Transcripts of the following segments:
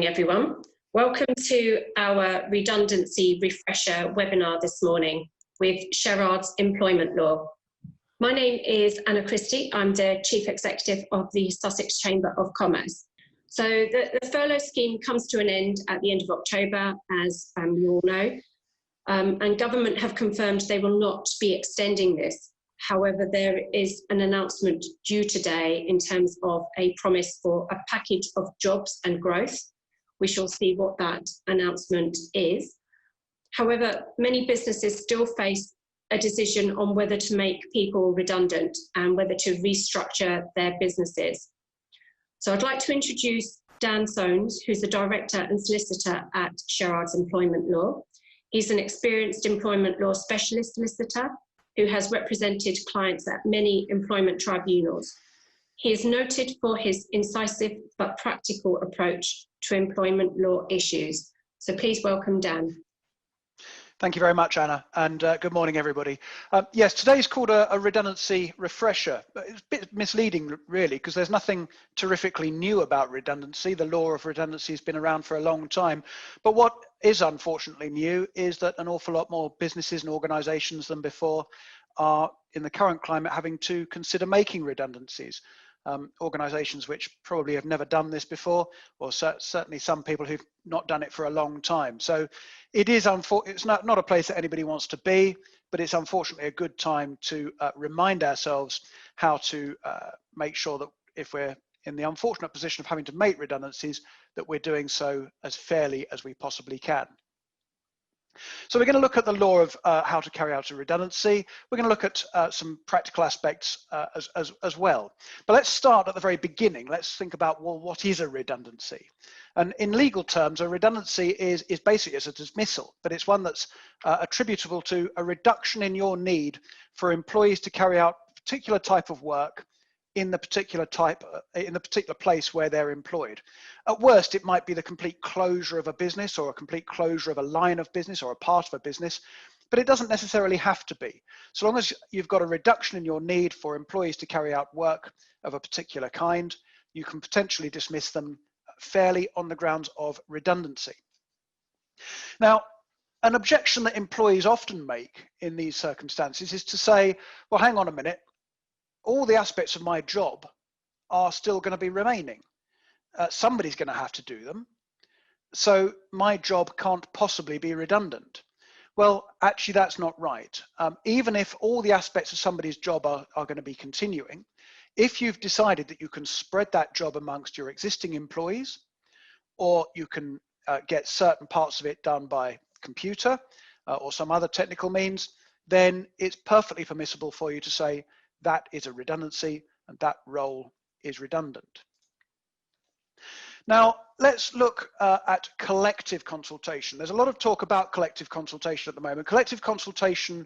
morning, everyone. Welcome to our Redundancy Refresher webinar this morning with Sherrards Employment Law. My name is Anna Christie. I'm the Chief Executive of the Sussex Chamber of Commerce. So the furlough scheme comes to an end at the end of October, as you all know, and government have confirmed they will not be extending this. However, there is an announcement due today in terms of a promise for a package of jobs and growth. We shall see what that announcement is. However, many businesses still face a decision on whether to make people redundant and whether to restructure their businesses. So I'd like to introduce Dan Soanes, who's the Director and Solicitor at Sherrards Employment Law. He's an experienced employment law specialist solicitor who has represented clients at many employment tribunals. He is noted for his incisive but practical approach to employment law issues. So please welcome Dan. Thank you very much, Anna, and good morning, everybody. Yes, today's called a redundancy refresher. It's a bit misleading, really, because there's nothing terrifically new about redundancy. The law of redundancy has been around for a long time. But what is unfortunately new is that an awful lot more businesses and organisations than before are, in the current climate, having to consider making redundancies. Organisations which probably have never done this before, or certainly some people who've not done it for a long time. So it is it's not a place that anybody wants to be, but it's unfortunately a good time to remind ourselves how to make sure that if we're in the unfortunate position of having to make redundancies, that we're doing so as fairly as we possibly can. So we're going to look at the law of how to carry out a redundancy. We're going to look at some practical aspects as well. But let's start at the very beginning. Let's think about, well, what is a redundancy? And in legal terms, a redundancy is basically a dismissal, but it's one that's attributable to a reduction in your need for employees to carry out a particular type of work in the particular place where they're employed. At worst, it might be the complete closure of a business or a complete closure of a line of business or a part of a business, but it doesn't necessarily have to be. So long as you've got a reduction in your need for employees to carry out work of a particular kind, you can potentially dismiss them fairly on the grounds of redundancy. Now, an objection that employees often make in these circumstances is to say, well, hang on a minute, all the aspects of my job are still going to be remaining. Somebody's going to have to do them. So my job can't possibly be redundant. Well, actually, that's not right. Even if all the aspects of somebody's job are going to be continuing, if you've decided that you can spread that job amongst your existing employees, or you can get certain parts of it done by computer or some other technical means, then it's perfectly permissible for you to say, that is a redundancy and that role is redundant. Now, let's look at collective consultation. There's a lot of talk about collective consultation at the moment. Collective consultation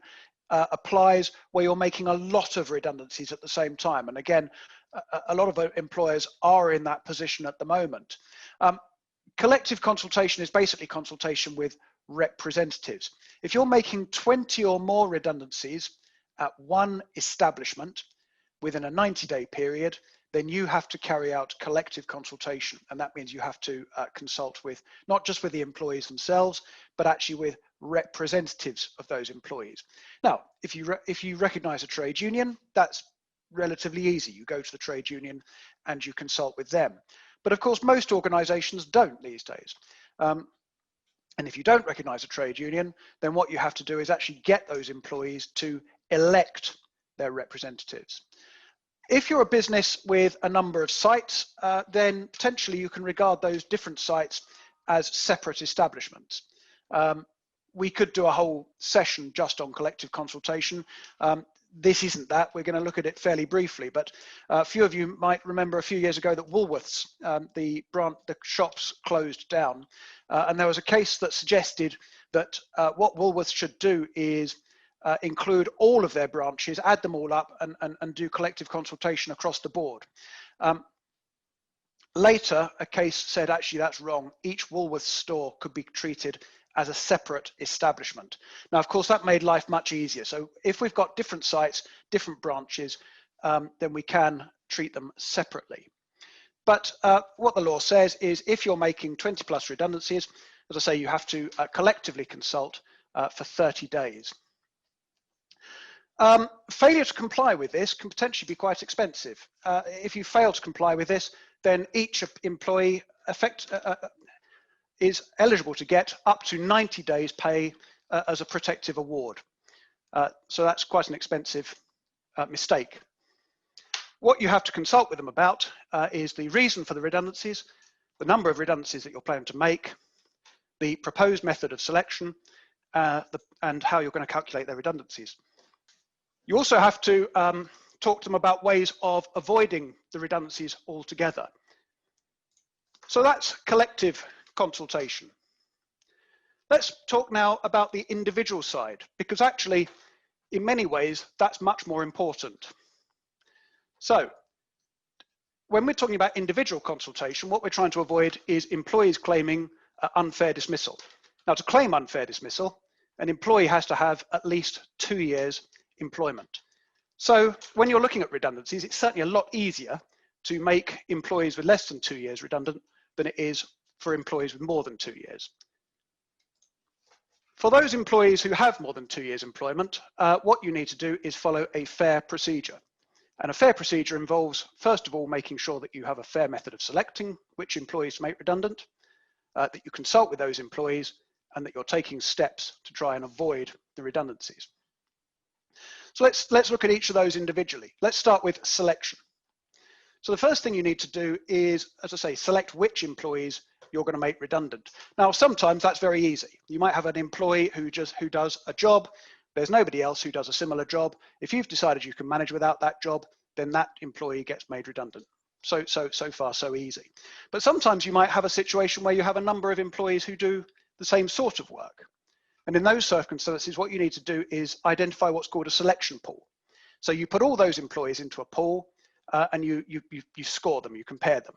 applies where you're making a lot of redundancies at the same time. And again, a lot of employers are in that position at the moment. Collective consultation is basically consultation with representatives. If you're making 20 or more redundancies at one establishment within a 90-day period, then you have to carry out collective consultation. And that means you have to consult with, not just with the employees themselves, but actually with representatives of those employees. Now, if you recognize a trade union, that's relatively easy. You go to the trade union and you consult with them. But of course, most organizations don't these days. And if you don't recognize a trade union, then what you have to do is actually get those employees to elect their representatives. If you're a business with a number of sites, then potentially you can regard those different sites as separate establishments. We could do a whole session just on collective consultation. This isn't that. We're going to look at it fairly briefly, but a few of you might remember a few years ago that Woolworths, the shops closed down, and there was a case that suggested that what Woolworths should do is include all of their branches, add them all up and do collective consultation across the board. Later, a case said, actually, that's wrong. Each Woolworths store could be treated as a separate establishment. Now, of course, that made life much easier. So if we've got different sites, different branches, then we can treat them separately. But what the law says is if you're making 20 plus redundancies, as I say, you have to collectively consult for 30 days. Failure to comply with this can potentially be quite expensive. If you fail to comply with this, then each employee is eligible to get up to 90 days pay as a protective award. So that's quite an expensive mistake. What you have to consult with them about is the reason for the redundancies, the number of redundancies that you're planning to make, the proposed method of selection, and how you're going to calculate their redundancies. You also have to talk to them about ways of avoiding the redundancies altogether. So that's collective consultation. Let's talk now about the individual side, because actually, in many ways, that's much more important. So, when we're talking about individual consultation, what we're trying to avoid is employees claiming unfair dismissal. Now, to claim unfair dismissal, an employee has to have at least 2 years employment. So when you're looking at redundancies, it's certainly a lot easier to make employees with less than 2 years redundant than it is for employees with more than 2 years. For those employees who have more than 2 years employment, what you need to do is follow a fair procedure. And a fair procedure involves, first of all, making sure that you have a fair method of selecting which employees to make redundant, that you consult with those employees, and that you're taking steps to try and avoid the redundancies. So let's look at each of those individually. Let's start with selection. So the first thing you need to do is, as I say, select which employees you're going to make redundant. Now, sometimes that's very easy. You might have an employee who does a job. There's nobody else who does a similar job. If you've decided you can manage without that job, then that employee gets made redundant. So far, so easy. But sometimes you might have a situation where you have a number of employees who do the same sort of work. And in those circumstances, what you need to do is identify what's called a selection pool. So you put all those employees into a pool and you score them, you compare them.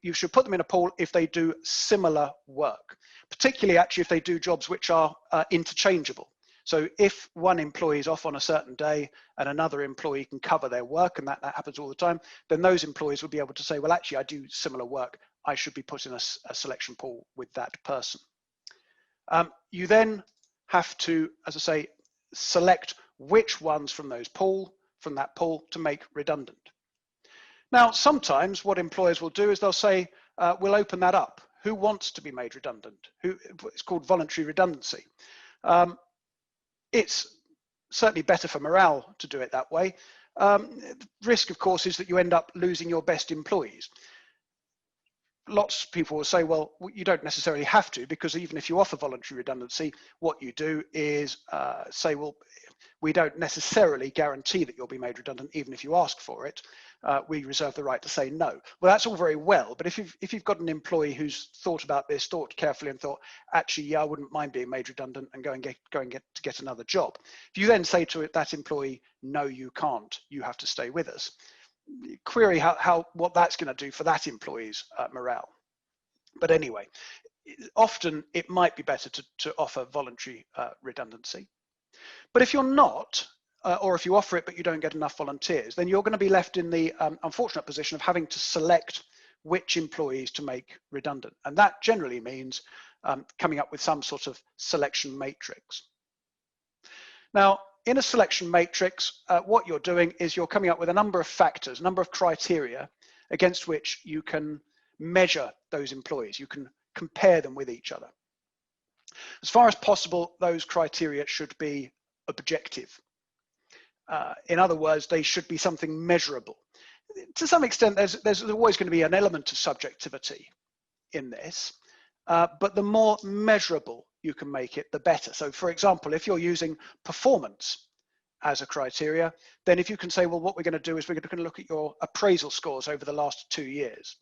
You should put them in a pool if they do similar work, particularly actually if they do jobs which are interchangeable. So if one employee is off on a certain day and another employee can cover their work, and that happens all the time, then those employees will be able to say, well, actually, I do similar work. I should be put in a selection pool with that person. You then have to, as I say, select which ones from that pool to make redundant. Now, sometimes what employers will do is they'll say, we'll open that up. Who wants to be made redundant? It's called voluntary redundancy. It's certainly better for morale to do it that way. The risk, of course, is that you end up losing your best employees. Lots of people will say, well, you don't necessarily have to, because even if you offer voluntary redundancy, what you do is say, well, we don't necessarily guarantee that you'll be made redundant, even if you ask for it. We reserve the right to say no. Well, that's all very well, but if you've got an employee who's thought about this, thought carefully, and thought, actually, yeah, I wouldn't mind being made redundant and go and get another job. If you then say to that employee, no, you can't, you have to stay with us, query what that's going to do for that employee's morale. But anyway, often it might be better to offer voluntary redundancy. But if you're not, or if you offer it but you don't get enough volunteers, then you're going to be left in the unfortunate position of having to select which employees to make redundant. And that generally means coming up with some sort of selection matrix. Now, in a selection matrix, what you're doing is you're coming up with a number of factors, a number of criteria against which you can measure those employees. You can compare them with each other. As far as possible, those criteria should be objective. In other words, they should be something measurable. To some extent, there's always going to be an element of subjectivity in this, but the more measurable you can make it, the better. So for example, if you're using performance as a criteria, then if you can say, well, what we're going to do is we're going to look at your appraisal scores over the last 2 years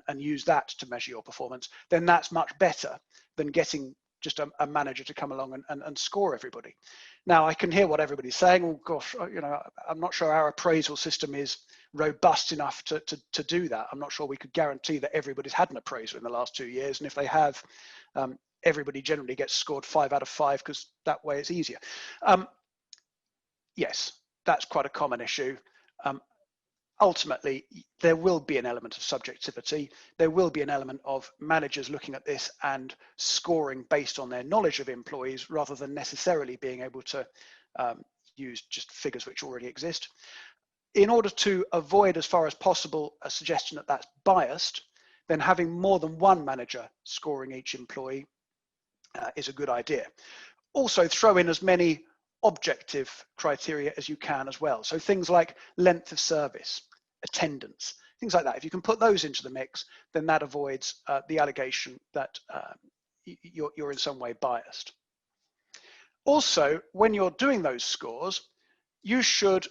and use that to measure your performance, then that's much better than getting just a manager to come along and score everybody. Now, I can hear what everybody's saying. Oh gosh, I'm not sure our appraisal system is robust enough to do that. I'm not sure we could guarantee that everybody's had an appraisal in the last 2 years, and if they have, everybody generally gets scored 5 out of 5 because that way it's easier. Yes, that's quite a common issue. ultimately, there will be an element of subjectivity. There will be an element of managers looking at this and scoring based on their knowledge of employees rather than necessarily being able to use just figures which already exist. In order to avoid, as far as possible, a suggestion that that's biased, then having more than one manager scoring each employee is a good idea. Also, throw in as many objective criteria as you can as well. So things like length of service, attendance, things like that. If you can put those into the mix, then that avoids the allegation that you're in some way biased. Also, when you're doing those scores, you should,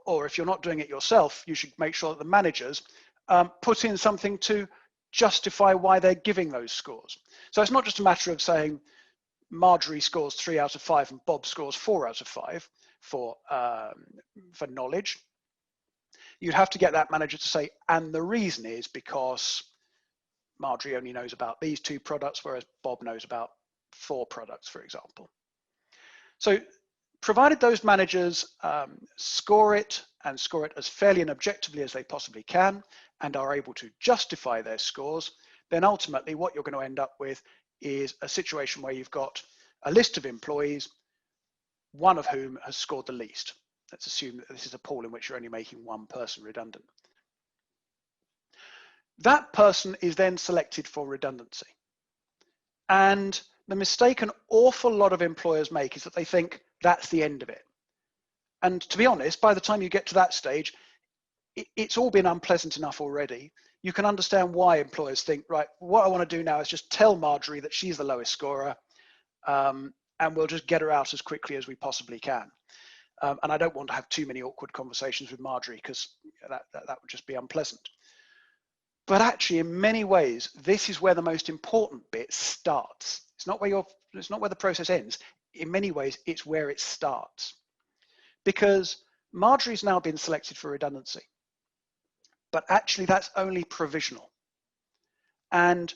or if you're not doing it yourself, you should make sure that the managers put in something to justify why they're giving those scores. So it's not just a matter of saying Marjorie scores 3 out of 5 and Bob scores 4 out of 5 for knowledge. You'd have to get that manager to say, and the reason is because Marjorie only knows about these 2 products, whereas Bob knows about 4 products, for example. So provided those managers score it as fairly and objectively as they possibly can and are able to justify their scores, then ultimately what you're going to end up with is a situation where you've got a list of employees, one of whom has scored the least. Let's assume that this is a pool in which you're only making one person redundant. That person is then selected for redundancy. And the mistake an awful lot of employers make is that they think that's the end of it. And to be honest, by the time you get to that stage, it's all been unpleasant enough already. You can understand why employers think, right, what I want to do now is just tell Marjorie that she's the lowest scorer, and we'll just get her out as quickly as we possibly can. And I don't want to have too many awkward conversations with Marjorie because that would just be unpleasant. But actually, in many ways, this is where the most important bit starts. It's not where the process ends. In many ways, it's where it starts. Because Marjorie's now been selected for redundancy. But actually, that's only provisional. And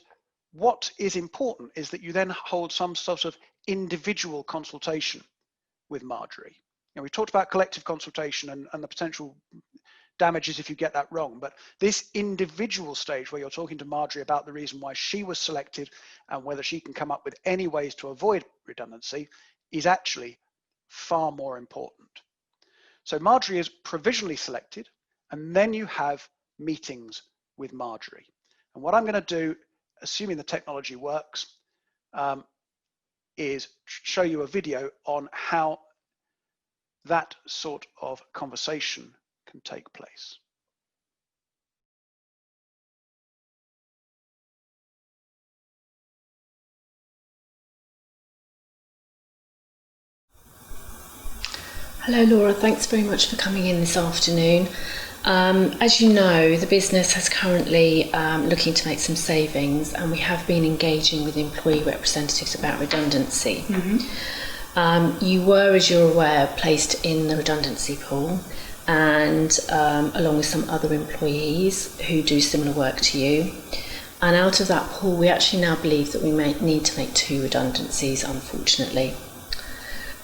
what is important is that you then hold some sort of individual consultation with Marjorie. You know, we talked about collective consultation and the potential damages if you get that wrong, but this individual stage where you're talking to Marjorie about the reason why she was selected and whether she can come up with any ways to avoid redundancy is actually far more important. So Marjorie is provisionally selected, and then you have meetings with Marjorie. And what I'm going to do, assuming the technology works, is show you a video on how that sort of conversation can take place. Hello Laura, thanks very much for coming in this afternoon. As you know, the business is currently looking to make some savings, and we have been engaging with employee representatives about redundancy. You were, as you're aware, placed in the redundancy pool, and along with some other employees who do similar work to you. And out of that pool, we actually now believe that we may need to make 2 redundancies, unfortunately.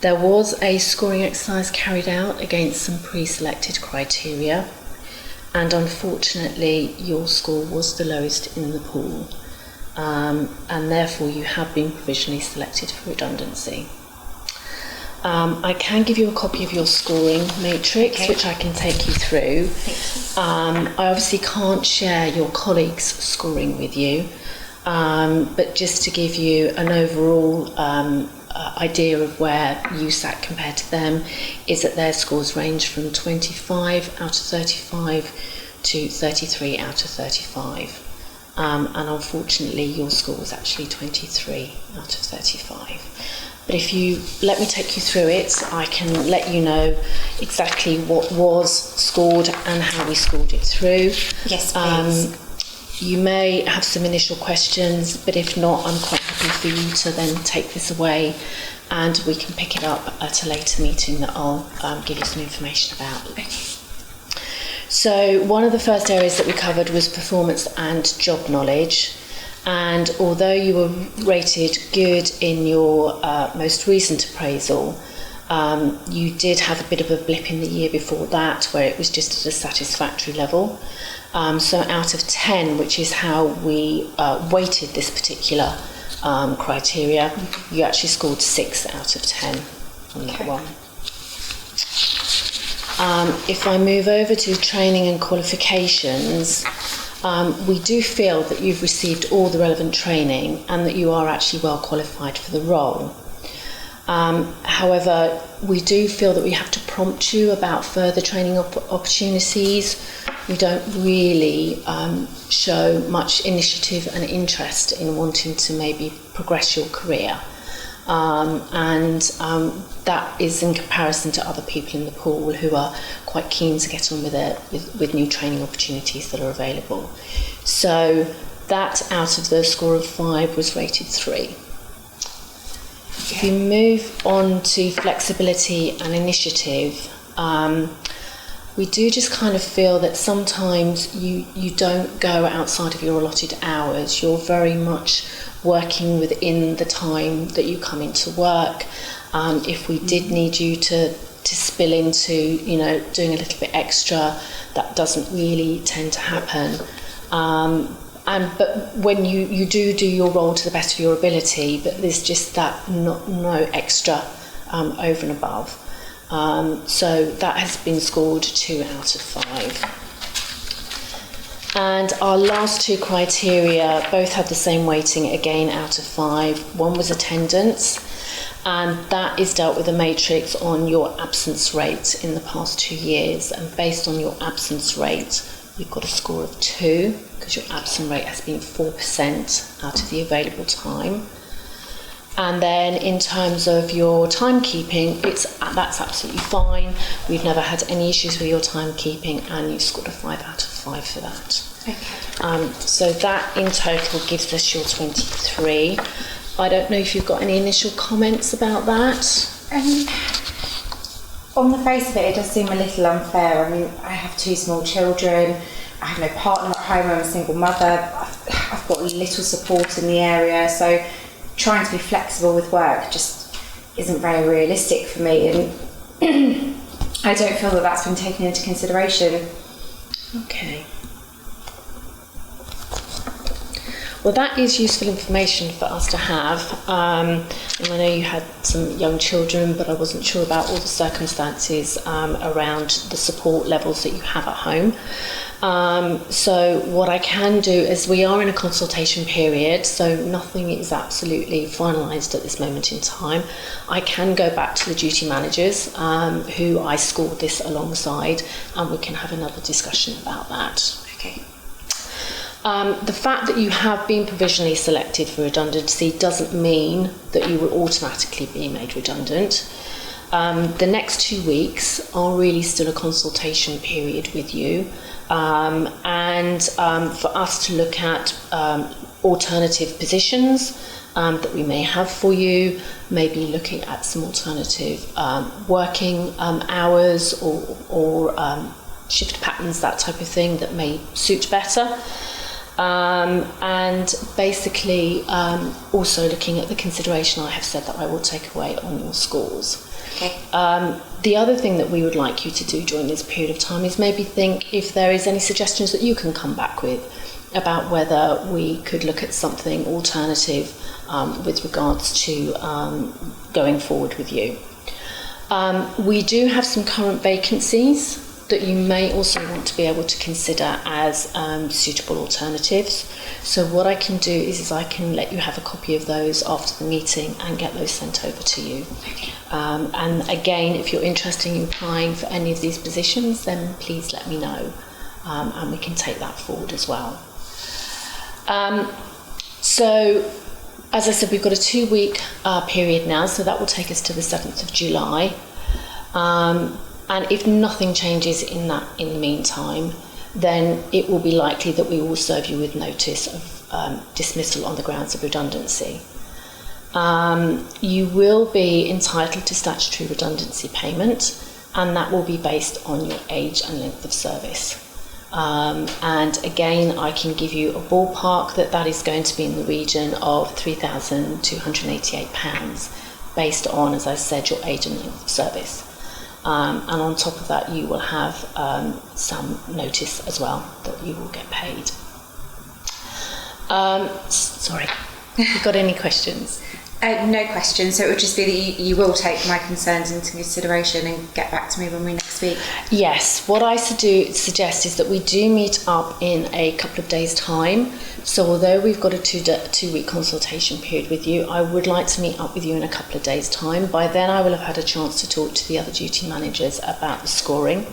There was a scoring exercise carried out against some pre-selected criteria, and unfortunately your score was the lowest in the pool, and therefore you have been provisionally selected for redundancy. I can give you a copy of your scoring matrix, which I can take you through. I obviously can't share your colleagues' scoring with you, but just to give you an overall idea of where you sat compared to them, is that their scores range from 25 out of 35 to 33 out of 35. And unfortunately your score was actually 23 out of 35. But if you let me take you through it, I can let you know exactly what was scored and how we scored it through. Yes, please. You may have some initial questions, but if not, I'm quite happy for you to then take this away and we can pick it up at a later meeting that I'll give you some information about. Okay. So one of the first areas that we covered was performance and job knowledge. And although you were rated good in your most recent appraisal, You did have a bit of a blip in the year before that where it was just at a satisfactory level. So out of 10, which is how we weighted this particular criteria, you actually scored 6 out of 10 on that one. If I move over to training and qualifications, we do feel that you've received all the relevant training and that you are actually well qualified for the role. However, we do feel that we have to prompt you about further training opportunities. We don't really show much initiative and interest in wanting to maybe progress your career. That is in comparison to other people in the pool who are quite keen to get on with new training opportunities that are available. So that out of the score of 5 was rated 3. If you move on to flexibility and initiative, we do just kind of feel that sometimes you don't go outside of your allotted hours. You're very much working within the time that you come into work. If we did need you to spill into, doing a little bit extra, that doesn't really tend to happen. But when you do your role to the best of your ability, but there's just that no extra over and above. So that has been scored 2 out of 5. And our last 2 criteria both had the same weighting, again out of 5. One was attendance, and that is dealt with a matrix on your absence rate in the past 2 years. And based on your absence rate, you've got a score of 2, because your absence rate has been 4% out of the available time. And then in terms of your timekeeping, that's absolutely fine. We've never had any issues with your timekeeping, and you've scored a 5 out of 5 for that. Okay. So that in total gives us your 23. I don't know if you've got any initial comments about that. On the face of it, it does seem a little unfair. I mean, I have 2 small children. I have no partner at home. I'm a single mother. I've got little support in the area, so trying to be flexible with work just isn't very realistic for me, and I don't feel that that's been taken into consideration. Okay. Well, that is useful information for us to have. And I know you had some young children, but I wasn't sure about all the circumstances around the support levels that you have at home. So what I can do is, we are in a consultation period, so nothing is absolutely finalised at this moment in time. I can go back to the duty managers who I scored this alongside, and we can have another discussion about that. Okay. The fact that you have been provisionally selected for redundancy doesn't mean that you will automatically be made redundant. The next 2 weeks are really still a consultation period with you, and for us to look at alternative positions that we may have for you, maybe looking at some alternative working hours or shift patterns, that type of thing that may suit better. And basically also looking at the consideration I have said that I will take away on your scores. Okay. The other thing that we would like you to do during this period of time is maybe think if there is any suggestions that you can come back with about whether we could look at something alternative with regards to going forward with you. We do have some current vacancies that you may also want to be able to consider as suitable alternatives. So what I can do is I can let you have a copy of those after the meeting and get those sent over to you. And again, if you're interested in applying for any of these positions, then please let me know, and we can take that forward as well. So as I said, we've got a 2-week period now, so that will take us to the 7th of July. And if nothing changes in the meantime, then it will be likely that we will serve you with notice of dismissal on the grounds of redundancy. You will be entitled to statutory redundancy payment, and that will be based on your age and length of service. And again, I can give you a ballpark that is going to be in the region of £3,288, based on, as I said, your age and length of service. And on top of that, you will have some notice as well that you will get paid. Sorry, you got any questions? No questions. So it would just be that you will take my concerns into consideration and get back to me when we next speak. Yes. What I suggest is that we do meet up in a couple of days' time. So although we've got a two-week consultation period with you, I would like to meet up with you in a couple of days' time. By then, I will have had a chance to talk to the other duty managers about the scoring.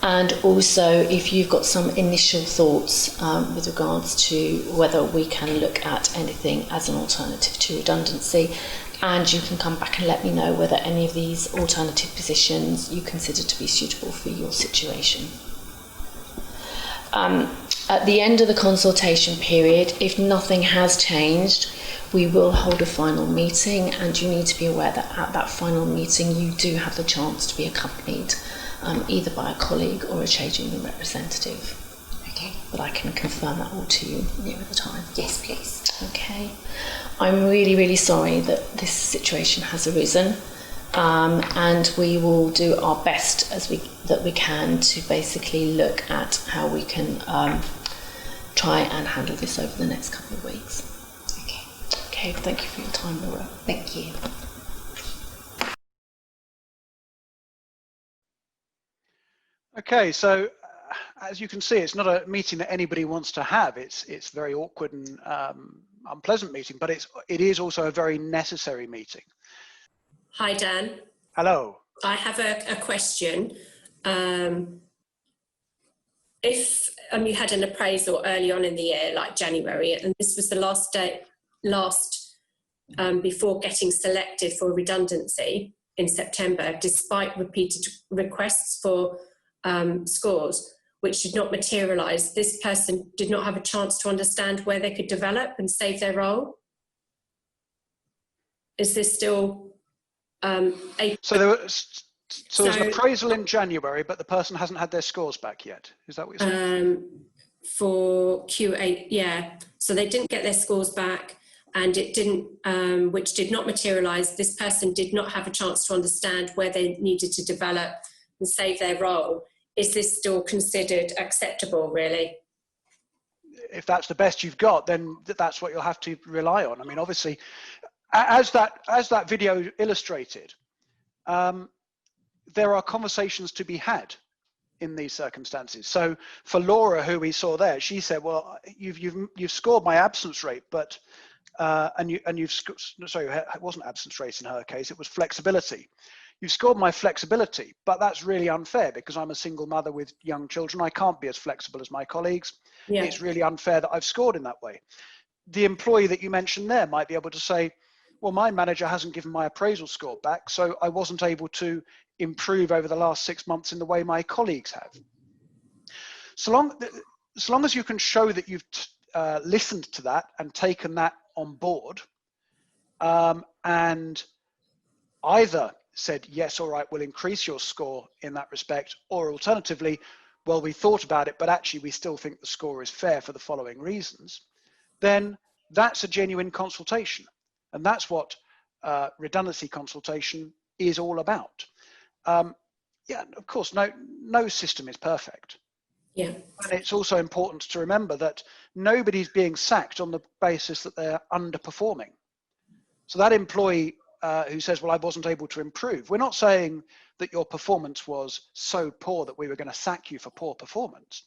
And also, if you've got some initial thoughts with regards to whether we can look at anything as an alternative to redundancy, and you can come back and let me know whether any of these alternative positions you consider to be suitable for your situation. At the end of the consultation period, if nothing has changed, we will hold a final meeting, and you need to be aware that at that final meeting you do have the chance to be accompanied either by a colleague or a trade union representative. Okay. But I can confirm that all to you nearer the time. Yes, please. Okay. I'm really, really sorry that this situation has arisen, and we will do our best that we can to basically look at how we can try and handle this over the next couple of weeks. Okay. Okay, thank you for your time, Laura. Thank you. Okay, so as you can see, it's not a meeting that anybody wants to have. It's very awkward and unpleasant meeting, but it is also a very necessary meeting. Hi, Dan. Hello. I have a question. If you had an appraisal early on in the year, like January, and this was the last day, before getting selected for redundancy in September, despite repeated requests for scores, which did not materialise, this person did not have a chance to understand where they could develop and save their role. Is this still So there was appraisal in January, but the person hasn't had their scores back yet. Is that what you're saying? For Q8, yeah. So they didn't get their scores back, and it didn't, which did not materialise. This person did not have a chance to understand where they needed to develop and save their role. Is this still considered acceptable, really? If that's the best you've got, then that's what you'll have to rely on. I mean, obviously, as that video illustrated, there are conversations to be had in these circumstances. So for Laura, who we saw there, she said, "Well, you've scored my absence rate, but sorry, it wasn't absence rate in her case; it was flexibility. You've scored my flexibility, but that's really unfair because I'm a single mother with young children. I can't be as flexible as my colleagues. Yeah. It's really unfair that I've scored in that way." The employee that you mentioned there might be able to say, "Well, my manager hasn't given my appraisal score back, so I wasn't able to improve over the last 6 months in the way my colleagues have." So long as you can show that you've listened to that and taken that on board, and either said, "Yes, all right, we'll increase your score in that respect," or alternatively, "Well, we thought about it, but actually we still think the score is fair for the following reasons," then that's a genuine consultation. And that's what redundancy consultation is all about. Yeah, of course, no system is perfect. Yeah. And it's also important to remember that nobody's being sacked on the basis that they're underperforming. So that employee who says, "Well, I wasn't able to improve," we're not saying that your performance was so poor that we were going to sack you for poor performance.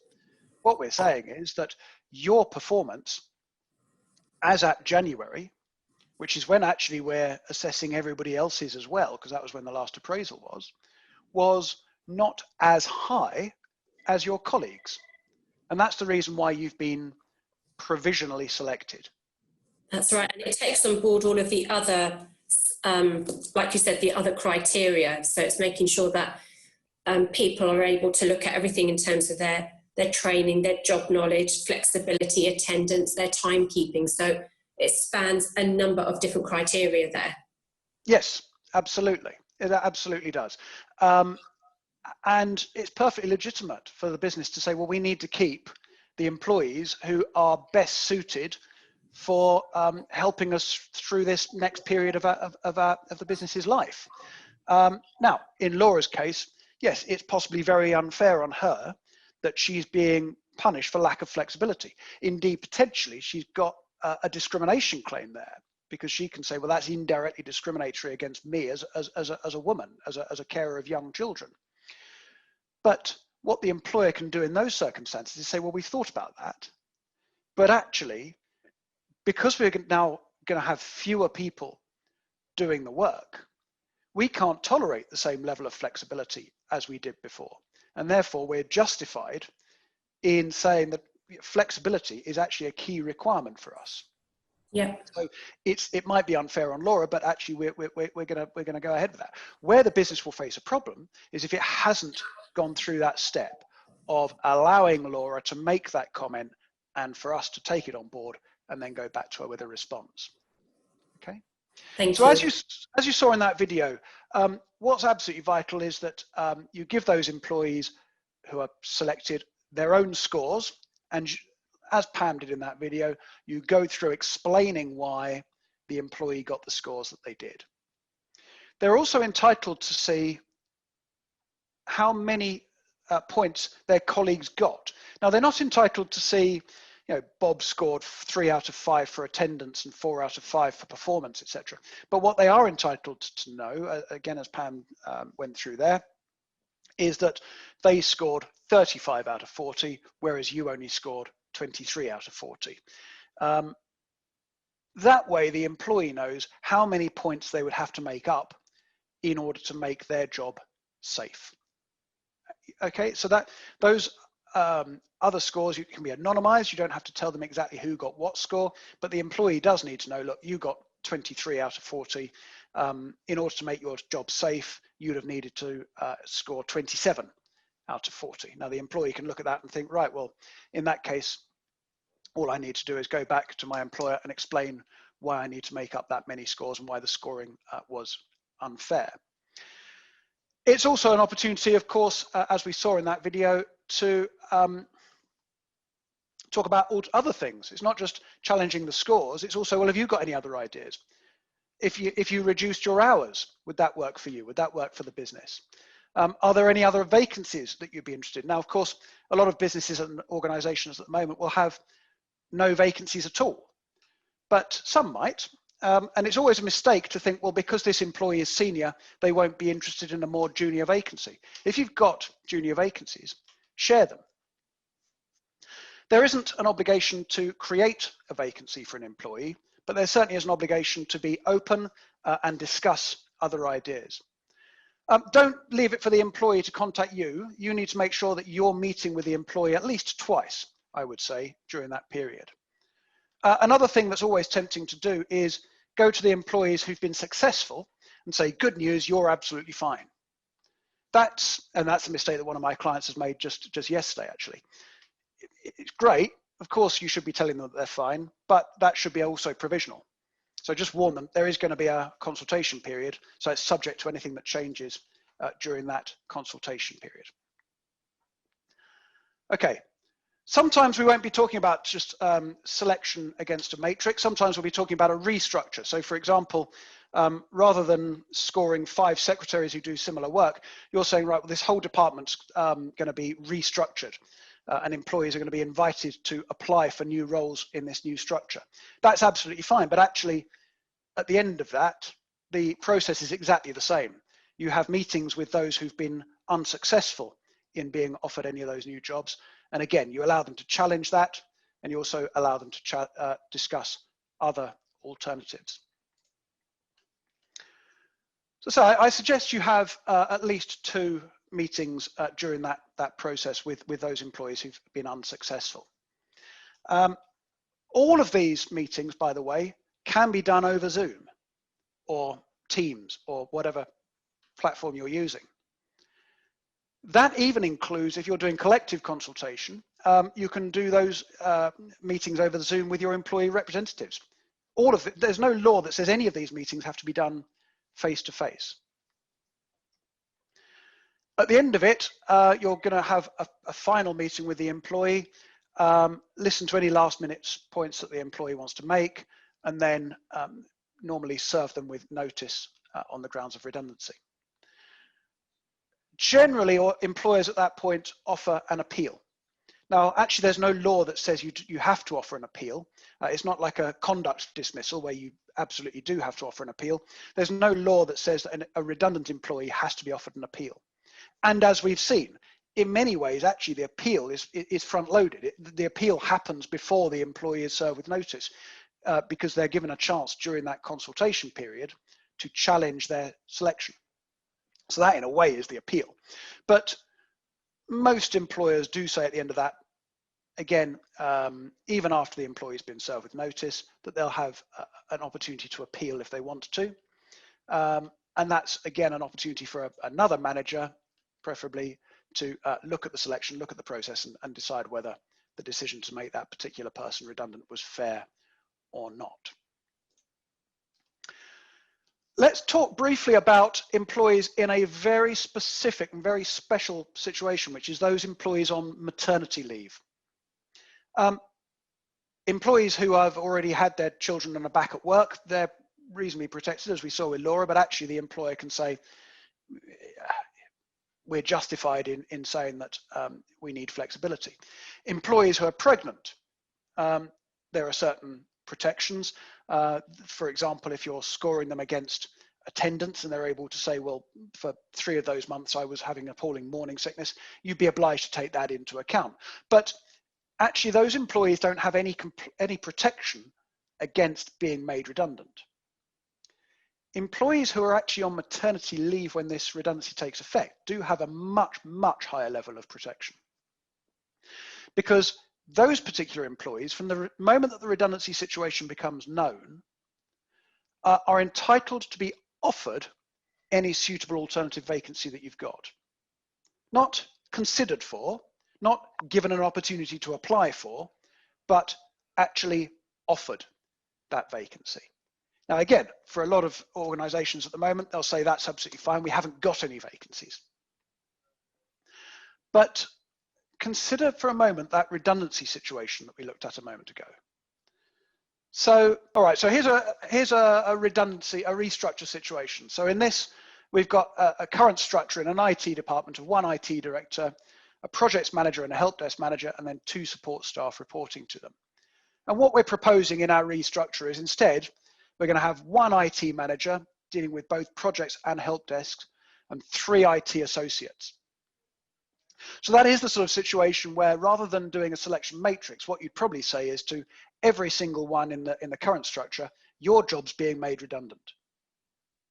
What we're saying is that your performance as at January, which is when actually we're assessing everybody else's as well, because that was when the last appraisal was not as high as your colleagues. And that's the reason why you've been provisionally selected. That's right. And it takes on board all of the other, like you said, the other criteria. So it's making sure that people are able to look at everything in terms of their training, their job knowledge, flexibility, attendance, their timekeeping. So it spans a number of different criteria there. Yes, absolutely. It absolutely does. And it's perfectly legitimate for the business to say, well, we need to keep the employees who are best suited for helping us through this next period of the business's life. Now, in Laura's case, yes, it's possibly very unfair on her that she's being punished for lack of flexibility. Indeed, potentially, she's got a discrimination claim there, because she can say, well, that's indirectly discriminatory against me as a woman, as a carer of young children. But what the employer can do in those circumstances is say, well, we've thought about that, but actually, because we're now going to have fewer people doing the work, we can't tolerate the same level of flexibility as we did before. And therefore, we're justified in saying that flexibility is actually a key requirement for us. Yeah. So it might be unfair on Laura, but actually we're gonna go ahead with that. Where the business will face a problem is if it hasn't gone through that step of allowing Laura to make that comment and for us to take it on board and then go back to her with a response. Okay. Thank so you. as you saw in that video, what's absolutely vital is that you give those employees who are selected their own scores, and as Pam did in that video, you go through explaining why the employee got the scores that they did. They're also entitled to see how many points their colleagues got. Now, they're not entitled to see, you know, Bob scored 3 out of 5 for attendance and 4 out of 5 for performance, etc. But what they are entitled to know, again, as Pam went through there, is that they scored 35 out of 40, whereas you only scored 23 out of 40. That way, the employee knows how many points they would have to make up in order to make their job safe. Okay, so that those other scores you can be anonymized. You don't have to tell them exactly who got what score, but the employee does need to know, look, you got 23 out of 40. In order to make your job safe, you'd have needed to score 27 out of 40. Now, the employee can look at that and think, right, well, in that case, all I need to do is go back to my employer and explain why I need to make up that many scores and why the scoring was unfair. It's also an opportunity, of course, as we saw in that video, to talk about all other things. It's not just challenging the scores. It's also, well, have you got any other ideas? If you reduced your hours, would that work for you? Would that work for the business? Are there any other vacancies that you'd be interested in? Now, of course, a lot of businesses and organizations at the moment will have no vacancies at all, but some might. And it's always a mistake to think, well, because this employee is senior, they won't be interested in a more junior vacancy. If you've got junior vacancies, share them. There isn't an obligation to create a vacancy for an employee, but there certainly is an obligation to be open and discuss other ideas. Don't leave it for the employee to contact you. You need to make sure that you're meeting with the employee at least twice, I would say, during that period. Another thing that's always tempting to do is go to the employees who've been successful and say, good news, you're absolutely fine. That's a mistake that one of my clients has made just yesterday, actually. It's great. Of course, you should be telling them that they're fine, but that should be also provisional. So just warn them, there is going to be a consultation period, so it's subject to anything that changes during that consultation period. Okay. Sometimes we won't be talking about just selection against a matrix. Sometimes we'll be talking about a restructure. So for example, rather than scoring 5 secretaries who do similar work, you're saying, right, well, this whole department's going to be restructured and employees are going to be invited to apply for new roles in this new structure. That's absolutely fine. But actually, at the end of that, the process is exactly the same. You have meetings with those who've been unsuccessful in being offered any of those new jobs. And again, you allow them to challenge that, and you also allow them to discuss other alternatives. So I suggest you have at least 2 meetings during that process with those employees who've been unsuccessful. All of these meetings, by the way, can be done over Zoom or Teams or whatever platform you're using. That even includes, if you're doing collective consultation, you can do those meetings over Zoom with your employee representatives. All of it, there's no law that says any of these meetings have to be done face-to-face. At the end of it, you're going to have a final meeting with the employee. listen to any last minute points that the employee wants to make, and then normally serve them with notice on the grounds of redundancy. Generally, employers at that point offer an appeal. Now, actually, there's no law that says you have to offer an appeal. It's not like a conduct dismissal where you absolutely do have to offer an appeal. There's no law that says that a redundant employee has to be offered an appeal. And as we've seen, in many ways, actually, the appeal is front-loaded. The appeal happens before the employee is served with notice because they're given a chance during that consultation period to challenge their selection. So that, in a way, is the appeal. But most employers do say at the end of that, again, even after the employee's been served with notice, that they'll have an opportunity to appeal if they want to. And that's, again, an opportunity for another manager, preferably, to look at the selection, look at the process, and decide whether the decision to make that particular person redundant was fair or not. Let's talk briefly about employees in a very specific and very special situation, which is those employees on maternity leave. Employees who have already had their children and are back at work, they're reasonably protected, as we saw with Laura, but actually the employer can say, we're justified in saying that we need flexibility. Employees who are pregnant, there are certain protections. For example, if you're scoring them against attendance and they're able to say, well, for 3 of those months I was having appalling morning sickness, you'd be obliged to take that into account. But actually those employees don't have any protection against being made redundant. Employees who are actually on maternity leave when this redundancy takes effect do have a much, much higher level of protection. Because those particular employees, from the moment that the redundancy situation becomes known, are entitled to be offered any suitable alternative vacancy that you've got. Not considered for, not given an opportunity to apply for, but actually offered that vacancy. Now, again, for a lot of organisations at the moment, they'll say that's absolutely fine, we haven't got any vacancies. But consider for a moment that redundancy situation that we looked at a moment ago. So, all right, so here's a redundancy, a restructure situation. So in this, we've got a current structure in an IT department of 1 IT director, a projects manager and a help desk manager, and then 2 support staff reporting to them. And what we're proposing in our restructure is instead, we're going to have 1 IT manager dealing with both projects and help desks and 3 IT associates. So that is the sort of situation where rather than doing a selection matrix, what you'd probably say is to every single one in the current structure, your job's being made redundant.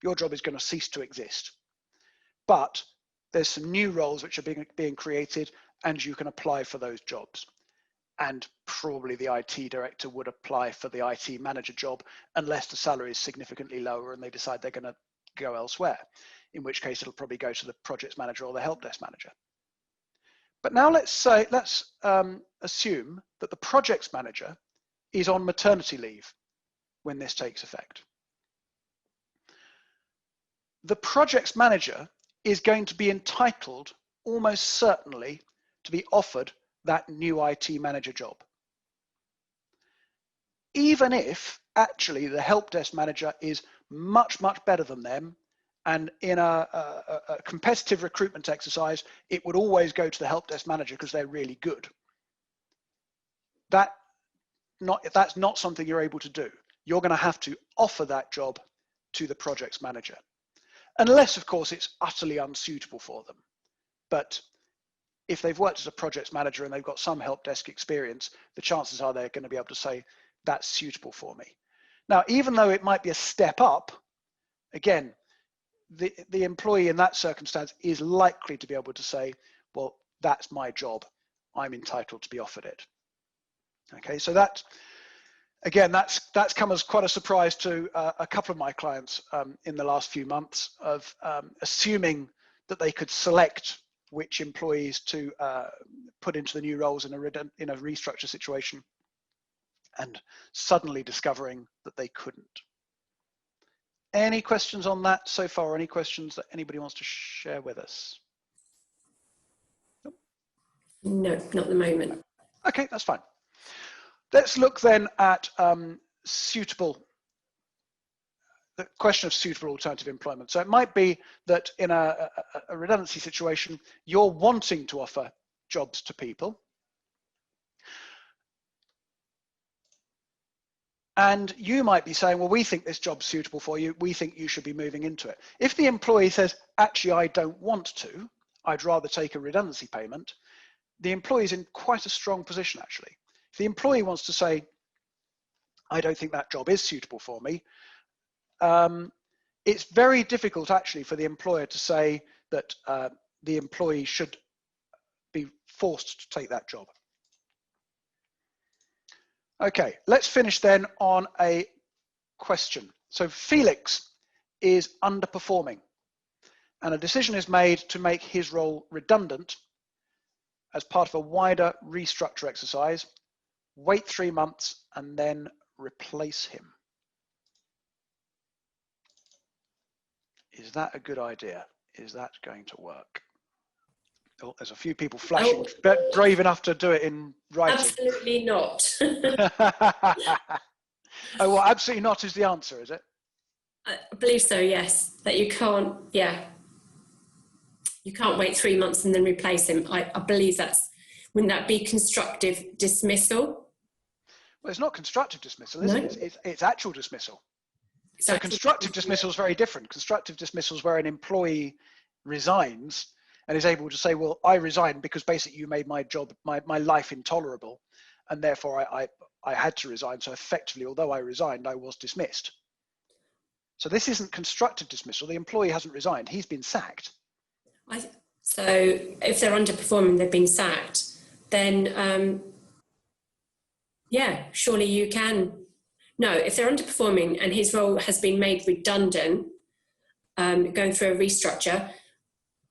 Your job is going to cease to exist. But there's some new roles which are being created and you can apply for those jobs. And probably the IT director would apply for the IT manager job unless the salary is significantly lower and they decide they're going to go elsewhere, in which case it'll probably go to the projects manager or the help desk manager. But now let's assume that the projects manager is on maternity leave when this takes effect. The projects manager is going to be entitled almost certainly to be offered that new IT manager job. Even if actually the help desk manager is much, much better than them, and in a competitive recruitment exercise, it would always go to the help desk manager because they're really good. That's not something you're able to do. You're going to have to offer that job to the projects manager. Unless, of course, it's utterly unsuitable for them. But if they've worked as a projects manager and they've got some help desk experience, the chances are they're going to be able to say, that's suitable for me. Now, even though it might be a step up, again, the employee in that circumstance is likely to be able to say, well, that's my job. I'm entitled to be offered it. Okay, so that, again, that's come as quite a surprise to a couple of my clients in the last few months of assuming that they could select which employees to put into the new roles in a restructure situation, and suddenly discovering that they couldn't. Any questions on that so far? Any questions that anybody wants to share with us? No, not at the moment. Okay, that's fine. Let's look then at the question of suitable alternative employment. So it might be that in a redundancy situation, you're wanting to offer jobs to people, and you might be saying, well, we think this job's suitable for you, we think you should be moving into it. If the employee says, actually, I don't want to, I'd rather take a redundancy payment, the employee is in quite a strong position, actually. If the employee wants to say, I don't think that job is suitable for me, it's very difficult, actually, for the employer to say that the employee should be forced to take that job. Okay, let's finish then on a question. So Felix is underperforming, and a decision is made to make his role redundant as part of a wider restructure exercise. Wait 3 months and then replace him. Is that a good idea? Is that going to work? Oh, there's a few people flashing, but brave enough to do it in writing. Absolutely not. Oh, well, absolutely not is the answer, is it? I believe so, yes. That you can't, yeah. You can't wait 3 months and then replace him. I believe wouldn't that be constructive dismissal? Well, it's not constructive dismissal, is it? It's actual dismissal. So constructive dismissal is very different. Constructive dismissal is where an employee resigns and is able to say, well, I resigned because basically you made my job, my life intolerable, and therefore I had to resign. So effectively, although I resigned, I was dismissed. So this isn't constructive dismissal. The employee hasn't resigned. He's been sacked. So if they're underperforming, they've been sacked, then yeah, surely you can. No, if they're underperforming and his role has been made redundant, going through a restructure,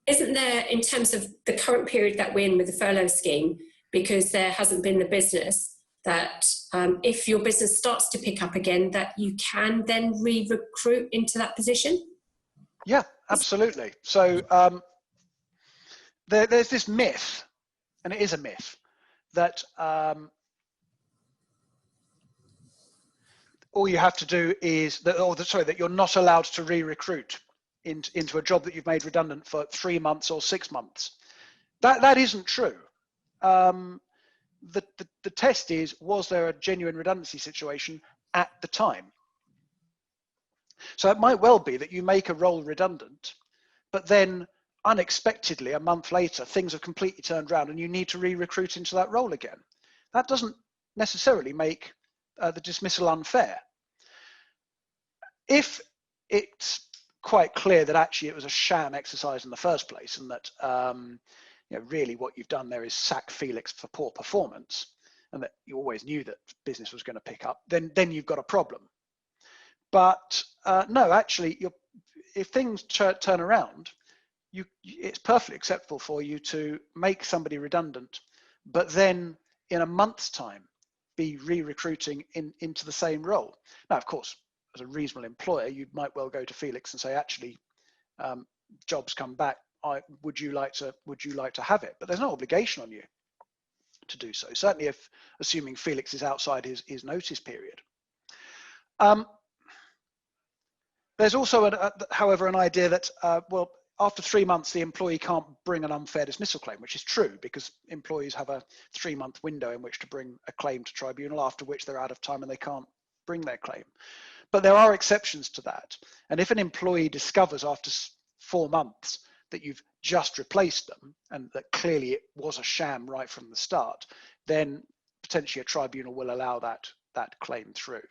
isn't there, in terms of the current period that we're in with the furlough scheme, because there hasn't been the business, that if your business starts to pick up again, that you can then re-recruit into that position? Yeah, absolutely. So there's this myth, and it is a myth, that all you have to do is that you're not allowed to re-recruit into a job that you've made redundant for 3 months or 6 months. That isn't true. The test is, was there a genuine redundancy situation at the time? So it might well be that you make a role redundant, but then unexpectedly a month later things have completely turned around and you need to re-recruit into that role again. That doesn't necessarily make the dismissal unfair. If it's quite clear that actually it was a sham exercise in the first place, and that really what you've done there is sack Felix for poor performance, and that you always knew that business was going to pick up, then you've got a problem. But no, actually, if things turn around, it's perfectly acceptable for you to make somebody redundant, but then in a month's time be re-recruiting into the same role. Now, of course, as a reasonable employer, you might well go to Felix and say, actually, jobs come back. Would you like to have it? But there's no obligation on you to do so. Certainly, assuming Felix is outside his notice period. There's also, however, an idea that well, after 3 months, the employee can't bring an unfair dismissal claim, which is true, because employees have a 3-month window in which to bring a claim to tribunal, after which they're out of time and they can't bring their claim. But there are exceptions to that. And if an employee discovers after 4 months that you've just replaced them, and that clearly it was a sham right from the start, then potentially a tribunal will allow that claim through.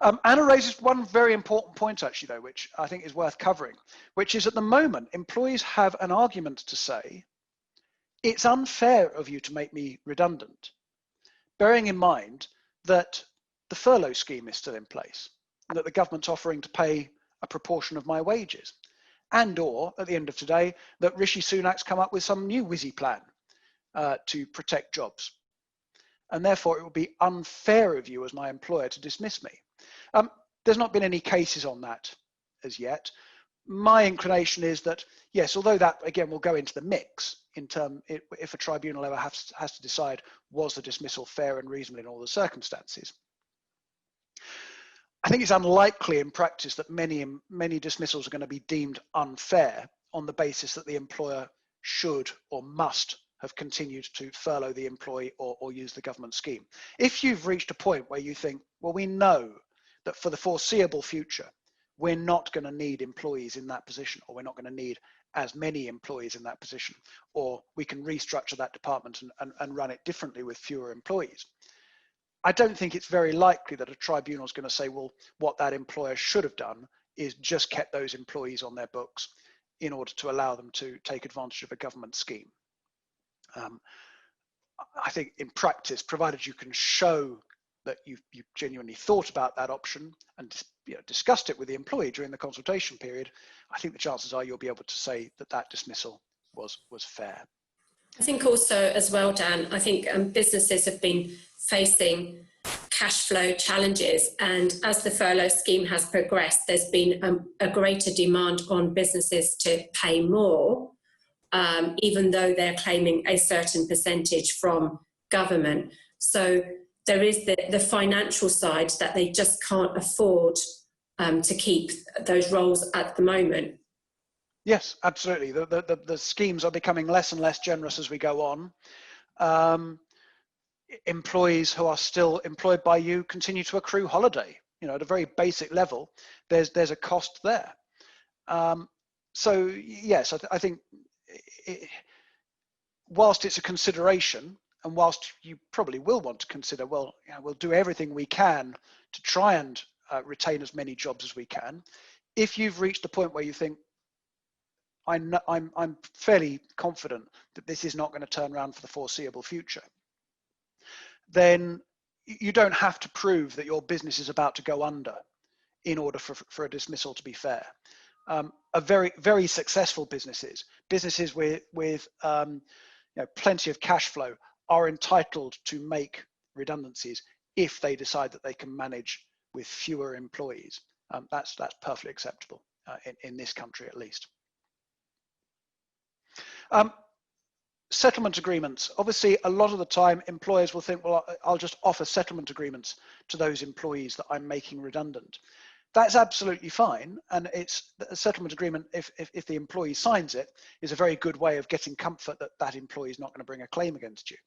Anna raises one very important point, actually, though, which I think is worth covering, which is at the moment, employees have an argument to say, it's unfair of you to make me redundant, bearing in mind that the furlough scheme is still in place, and that the government's offering to pay a proportion of my wages, and or, at the end of today, that Rishi Sunak's come up with some new whizzy plan to protect jobs. And therefore it would be unfair of you as my employer to dismiss me. There's not been any cases on that as yet. my inclination is that, yes, although that, again, will go into the mix if a tribunal ever has to decide, was the dismissal fair and reasonable in all the circumstances, I think it's unlikely in practice that many dismissals are going to be deemed unfair on the basis that the employer should or must have continued to furlough the employee or use the government scheme. If you've reached a point where you think, well, we know that for the foreseeable future, we're not going to need employees in that position, or we're not going to need as many employees in that position, or we can restructure that department and run it differently with fewer employees. I don't think it's very likely that a tribunal is going to say, well, what that employer should have done is just kept those employees on their books in order to allow them to take advantage of a government scheme. I think in practice, provided you can show that you've genuinely thought about that option and discussed it with the employee during the consultation period, I think the chances are you'll be able to say that that dismissal was fair. I think also as well, Dan, I think businesses have been facing cash flow challenges, and as the furlough scheme has progressed, there's been a greater demand on businesses to pay more, even though they're claiming a certain percentage from government. So there is the financial side that they just can't afford to keep those roles at the moment. Yes, absolutely. The schemes are becoming less and less generous as we go on. Employees who are still employed by you continue to accrue holiday. At a very basic level, there's a cost there. So yes, I think whilst it's a consideration, and whilst you probably will want to consider, well, we'll do everything we can to try and retain as many jobs as we can. If you've reached the point where you think, I'm fairly confident that this is not going to turn around for the foreseeable future, then you don't have to prove that your business is about to go under in order for a dismissal to be fair. A very, very successful businesses with plenty of cash flow are entitled to make redundancies if they decide that they can manage with fewer employees. That's perfectly acceptable in this country, at least. Settlement agreements. Obviously, a lot of the time, employers will think, well, I'll just offer settlement agreements to those employees that I'm making redundant. That's absolutely fine, and it's a settlement agreement, if the employee signs it, is a very good way of getting comfort that that employee is not going to bring a claim against you.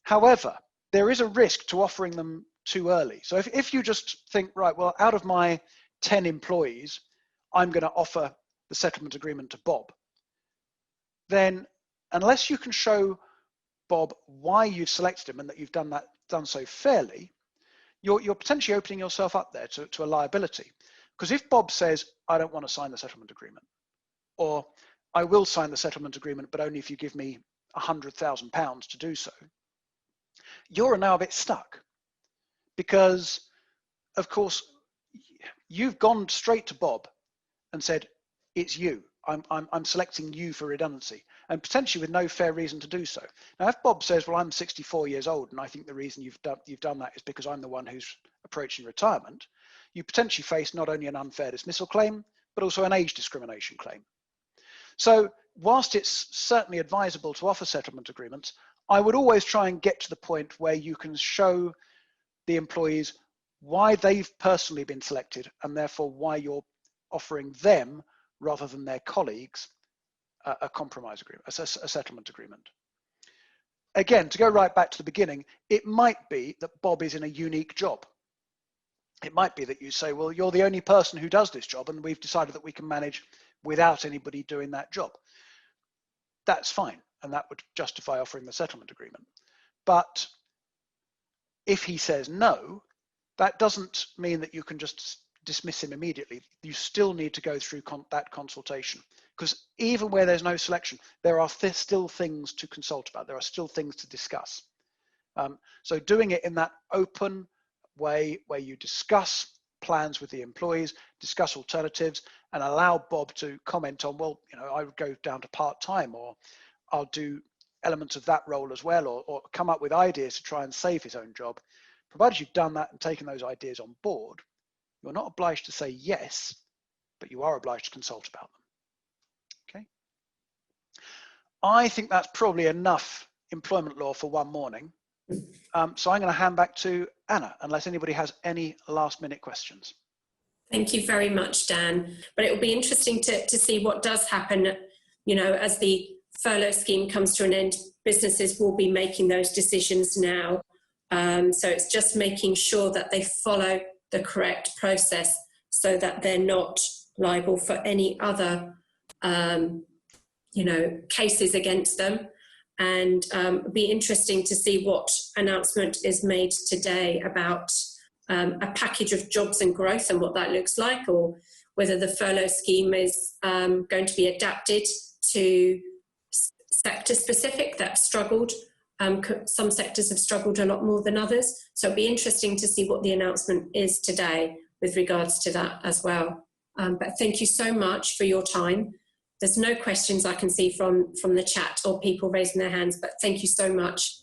However, there is a risk to offering them too early. So if you just think, right, well, out of my 10 employees, I'm going to offer the settlement agreement to Bob, then unless you can show Bob why you've selected him and that you've done so fairly, you're potentially opening yourself up there to a liability. Because if Bob says, I don't want to sign the settlement agreement, or I will sign the settlement agreement, but only if you give me £100,000 to do so, you're now a bit stuck. Because, of course, you've gone straight to Bob and said, it's you. I'm selecting you for redundancy, and potentially with no fair reason to do so. Now, if Bob says, well, I'm 64 years old, and I think the reason you've done that is because I'm the one who's approaching retirement, you potentially face not only an unfair dismissal claim, but also an age discrimination claim. So whilst it's certainly advisable to offer settlement agreements, I would always try and get to the point where you can show the employees why they've personally been selected, and therefore why you're offering them, rather than their colleagues, a compromise agreement, a settlement agreement. Again, to go right back to the beginning, it might be that Bob is in a unique job. It might be that you say, well, you're the only person who does this job, and we've decided that we can manage without anybody doing that job. That's fine, and that would justify offering the settlement agreement. But if he says no, that doesn't mean that you can just dismiss him immediately. You still need to go through that consultation, because even where there's no selection, there are still things to consult about. There are still things to discuss. So doing it in that open way where you discuss plans with the employees, discuss alternatives, and allow Bob to comment on, well, I would go down to part-time, or I'll do elements of that role as well, or come up with ideas to try and save his own job. Provided you've done that and taken those ideas on board, you're not obliged to say yes, but you are obliged to consult about them. Okay. I think that's probably enough employment law for one morning. So I'm going to hand back to Anna, unless anybody has any last minute questions. Thank you very much, Dan. But it will be interesting to see what does happen, as the furlough scheme comes to an end. Businesses will be making those decisions now. So it's just making sure that they follow the correct process so that they're not liable for any other, cases against them. And it'll be interesting to see what announcement is made today about a package of jobs and growth and what that looks like, or whether the furlough scheme is going to be adapted to sector specific that struggled. Some sectors have struggled a lot more than others. So it'll be interesting to see what the announcement is today with regards to that as well. But thank you so much for your time. There's no questions I can see from the chat or people raising their hands, but thank you so much.